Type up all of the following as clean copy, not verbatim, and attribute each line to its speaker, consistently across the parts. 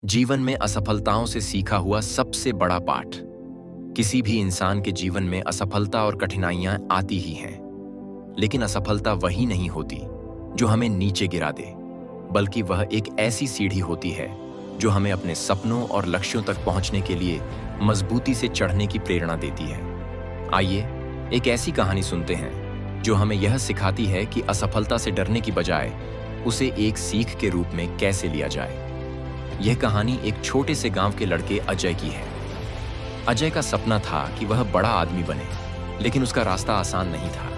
Speaker 1: जीवन में असफलताओं से सीखा हुआ सबसे बड़ा पाठ। किसी भी इंसान के जीवन में असफलता और कठिनाइयां आती ही हैं, लेकिन असफलता वही नहीं होती जो हमें नीचे गिरा दे, बल्कि वह एक ऐसी सीढ़ी होती है जो हमें अपने सपनों और लक्ष्यों तक पहुंचने के लिए मजबूती से चढ़ने की प्रेरणा देती है। आइए एक ऐसी कहानी सुनते हैं जो हमें यह सिखाती है कि असफलता से डरने की बजाय उसे एक सीख के रूप में कैसे लिया जाए। यह कहानी एक छोटे से गांव के लड़के अजय की है। अजय का सपना था कि वह बड़ा आदमी बने, लेकिन उसका रास्ता आसान नहीं था।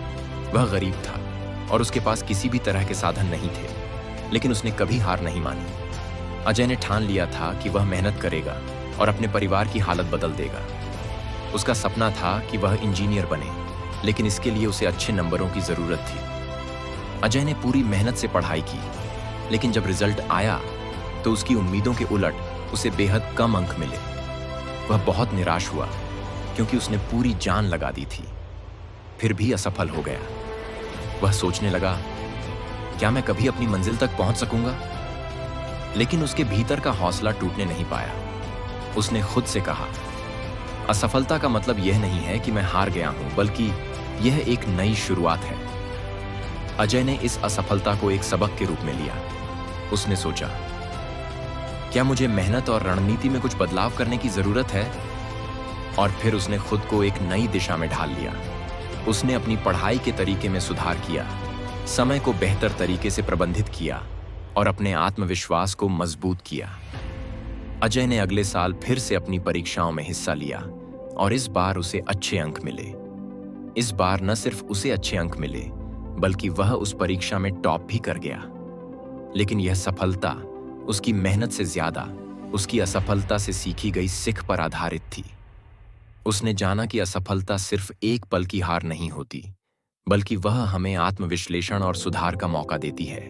Speaker 1: वह गरीब था और उसके पास किसी भी तरह के साधन नहीं थे, लेकिन उसने कभी हार नहीं मानी। अजय ने ठान लिया था कि वह मेहनत करेगा और अपने परिवार की हालत बदल देगा। उसका सपना था कि वह इंजीनियर बने, लेकिन इसके लिए उसे अच्छे नंबरों की जरूरत थी। अजय ने पूरी मेहनत से पढ़ाई की, लेकिन जब रिजल्ट आया तो उसकी उम्मीदों के उलट उसे बेहद कम अंक मिले। वह बहुत निराश हुआ क्योंकि उसने पूरी जान लगा दी थी, फिर भी असफल हो गया। वह सोचने लगा, क्या मैं कभी अपनी मंजिल तक पहुंच सकूंगा? लेकिन उसके भीतर का हौसला टूटने नहीं पाया। उसने खुद से कहा, असफलता का मतलब यह नहीं है कि मैं हार गया हूं, बल्कि यह एक नई शुरुआत है। अजय ने इस असफलता को एक सबक के रूप में लिया। उसने सोचा, क्या मुझे मेहनत और रणनीति में कुछ बदलाव करने की जरूरत है? और फिर उसने खुद को एक नई दिशा में ढाल लिया। उसने अपनी पढ़ाई के तरीके में सुधार किया, समय को बेहतर तरीके से प्रबंधित किया और अपने आत्मविश्वास को मजबूत किया। अजय ने अगले साल फिर से अपनी परीक्षाओं में हिस्सा लिया और इस बार उसे अच्छे अंक मिले। इस बार न सिर्फ उसे अच्छे अंक मिले, बल्कि वह उस परीक्षा में टॉप भी कर गया। लेकिन यह सफलता उसकी मेहनत से ज्यादा उसकी असफलता से सीखी गई सीख पर आधारित थी। उसने जाना कि असफलता सिर्फ एक पल की हार नहीं होती, बल्कि वह हमें आत्मविश्लेषण और सुधार का मौका देती है।